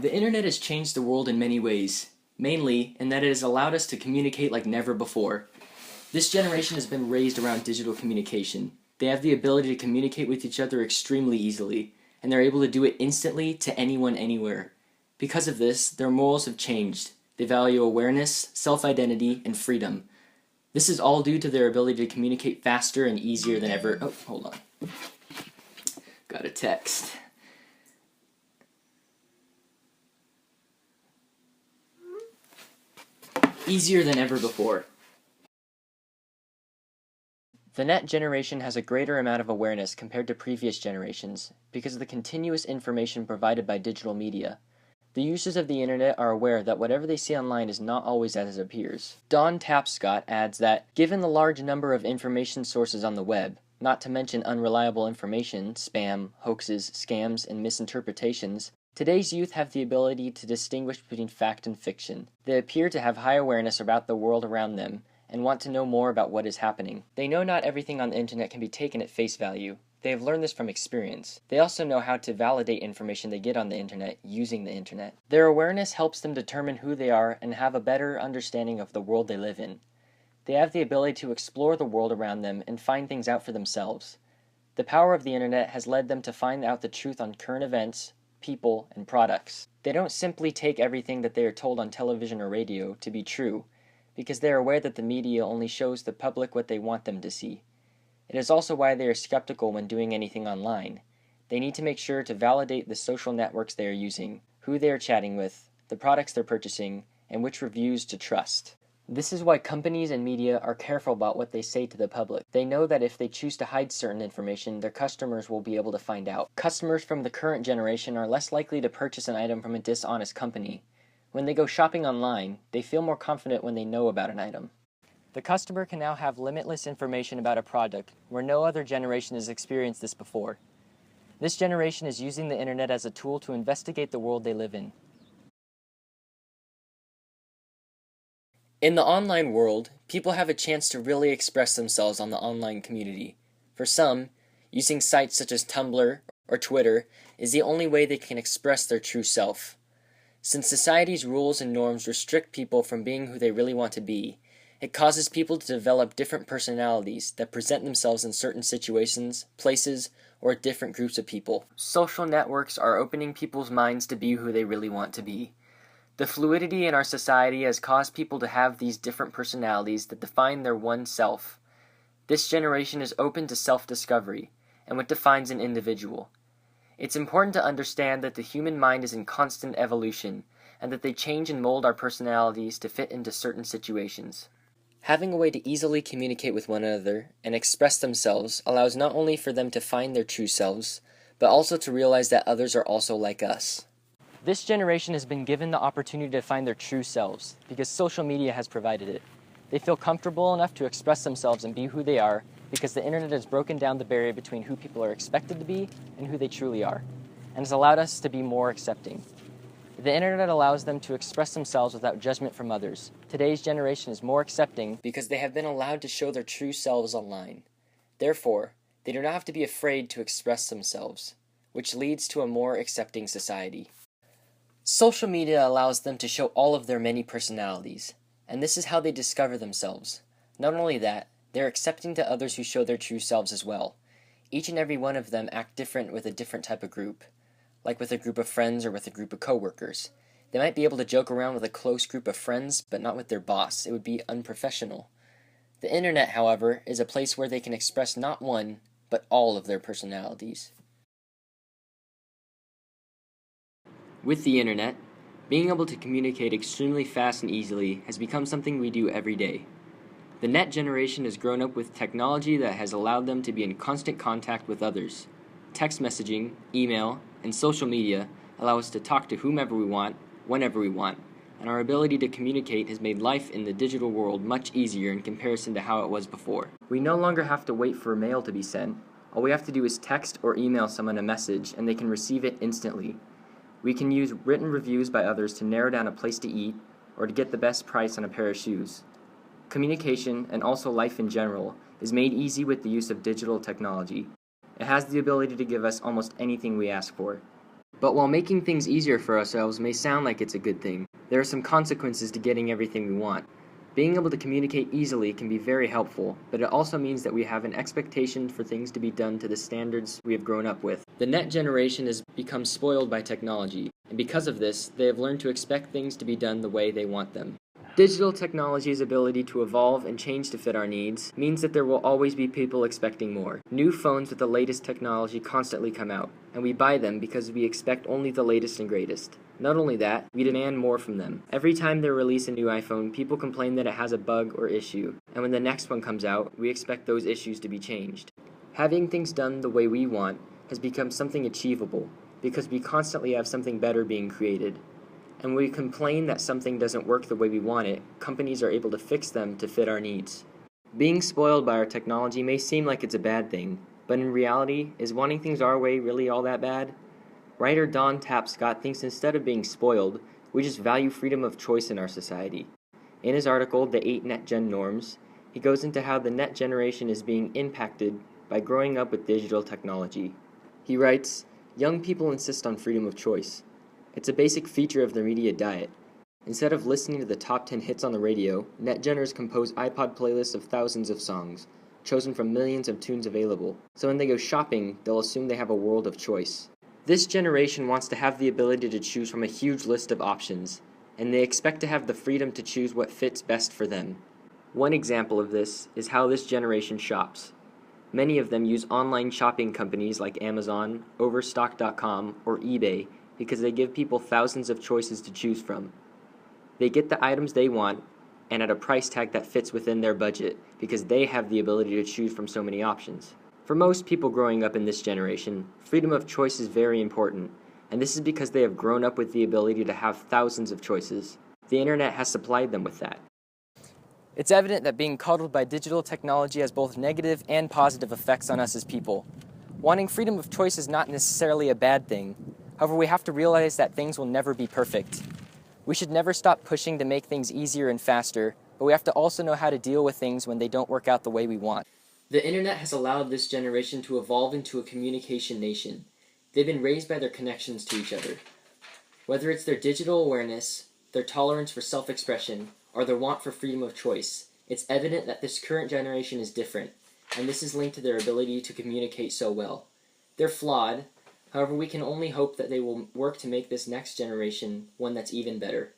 The internet has changed the world in many ways, mainly in that it has allowed us to communicate like never before. This generation has been raised around digital communication. They have the ability to communicate with each other extremely easily, and they're able to do it instantly to anyone anywhere. Because of this, their morals have changed. They value awareness, self-identity, and freedom. This is all due to their ability to communicate faster and easier than ever. Oh, hold on. Got a text. Easier than ever before. The net generation has a greater amount of awareness compared to previous generations because of the continuous information provided by digital media. The users of the internet are aware that whatever they see online is not always as it appears. Don Tapscott adds that, given the large number of information sources on the web, not to mention unreliable information, spam, hoaxes, scams, and misinterpretations, today's youth have the ability to distinguish between fact and fiction. They appear to have high awareness about the world around them and want to know more about what is happening. They know not everything on the internet can be taken at face value. They have learned this from experience. They also know how to validate information they get on the internet using the internet. Their awareness helps them determine who they are and have a better understanding of the world they live in. They have the ability to explore the world around them and find things out for themselves. The power of the internet has led them to find out the truth on current events, people, and products. They don't simply take everything that they are told on television or radio to be true, because they are aware that the media only shows the public what they want them to see. It is also why they are skeptical when doing anything online. They need to make sure to validate the social networks they are using, who they are chatting with, the products they're purchasing, and which reviews to trust. This is why companies and media are careful about what they say to the public. They know that if they choose to hide certain information, their customers will be able to find out. Customers from the current generation are less likely to purchase an item from a dishonest company. When they go shopping online, they feel more confident when they know about an item. The customer can now have limitless information about a product, where no other generation has experienced this before. This generation is using the internet as a tool to investigate the world they live in. In the online world, people have a chance to really express themselves on the online community. For some, using sites such as Tumblr or Twitter is the only way they can express their true self. Since society's rules and norms restrict people from being who they really want to be, it causes people to develop different personalities that present themselves in certain situations, places, or different groups of people. Social networks are opening people's minds to be who they really want to be. The fluidity in our society has caused people to have these different personalities that define their one self. This generation is open to self-discovery and what defines an individual. It's important to understand that the human mind is in constant evolution and that they change and mold our personalities to fit into certain situations. Having a way to easily communicate with one another and express themselves allows not only for them to find their true selves, but also to realize that others are also like us. This generation has been given the opportunity to find their true selves because social media has provided it. They feel comfortable enough to express themselves and be who they are because the internet has broken down the barrier between who people are expected to be and who they truly are, and has allowed us to be more accepting. The internet allows them to express themselves without judgment from others. Today's generation is more accepting because they have been allowed to show their true selves online. Therefore, they do not have to be afraid to express themselves, which leads to a more accepting society. Social media allows them to show all of their many personalities, and this is how they discover themselves. Not only that, they're accepting to others who show their true selves as well. Each and every one of them act different with a different type of group, like with a group of friends or with a group of coworkers. They might be able to joke around with a close group of friends, but not with their boss. It would be unprofessional. The internet, however, is a place where they can express not one, but all of their personalities. With the internet, being able to communicate extremely fast and easily has become something we do every day. The net generation has grown up with technology that has allowed them to be in constant contact with others. Text messaging, email, and social media allow us to talk to whomever we want, whenever we want, and our ability to communicate has made life in the digital world much easier in comparison to how it was before. We no longer have to wait for mail to be sent. All we have to do is text or email someone a message, and they can receive it instantly. We can use written reviews by others to narrow down a place to eat or to get the best price on a pair of shoes. Communication, and also life in general, is made easy with the use of digital technology. It has the ability to give us almost anything we ask for. But while making things easier for ourselves may sound like it's a good thing, there are some consequences to getting everything we want. Being able to communicate easily can be very helpful, but it also means that we have an expectation for things to be done to the standards we have grown up with. The net generation has become spoiled by technology, and because of this, they have learned to expect things to be done the way they want them. Digital technology's ability to evolve and change to fit our needs means that there will always be people expecting more. New phones with the latest technology constantly come out, and we buy them because we expect only the latest and greatest. Not only that, we demand more from them. Every time they release a new iPhone, people complain that it has a bug or issue, and when the next one comes out, we expect those issues to be changed. Having things done the way we want has become something achievable, because we constantly have something better being created. And when we complain that something doesn't work the way we want it, companies are able to fix them to fit our needs. Being spoiled by our technology may seem like it's a bad thing, but in reality, is wanting things our way really all that bad? Writer Don Tapscott thinks instead of being spoiled, we just value freedom of choice in our society. In his article, The 8 Net Gen Norms, he goes into how the net generation is being impacted by growing up with digital technology. He writes, "Young people insist on freedom of choice. It's a basic feature of their media diet. Instead of listening to the top 10 hits on the radio, NetGenners compose iPod playlists of thousands of songs, chosen from millions of tunes available. So when they go shopping, they'll assume they have a world of choice. This generation wants to have the ability to choose from a huge list of options, and they expect to have the freedom to choose what fits best for them. One example of this is how this generation shops. Many of them use online shopping companies like Amazon, Overstock.com, or eBay because they give people thousands of choices to choose from. They get the items they want and at a price tag that fits within their budget because they have the ability to choose from so many options. For most people growing up in this generation, freedom of choice is very important, and this is because they have grown up with the ability to have thousands of choices. The internet has supplied them with that. It's evident that being coddled by digital technology has both negative and positive effects on us as people. Wanting freedom of choice is not necessarily a bad thing. However, we have to realize that things will never be perfect. We should never stop pushing to make things easier and faster, but we have to also know how to deal with things when they don't work out the way we want. The internet has allowed this generation to evolve into a communication nation. They've been raised by their connections to each other. Whether it's their digital awareness, their tolerance for self-expression, or their want for freedom of choice, it's evident that this current generation is different, and this is linked to their ability to communicate so well. They're flawed. However, we can only hope that they will work to make this next generation one that's even better.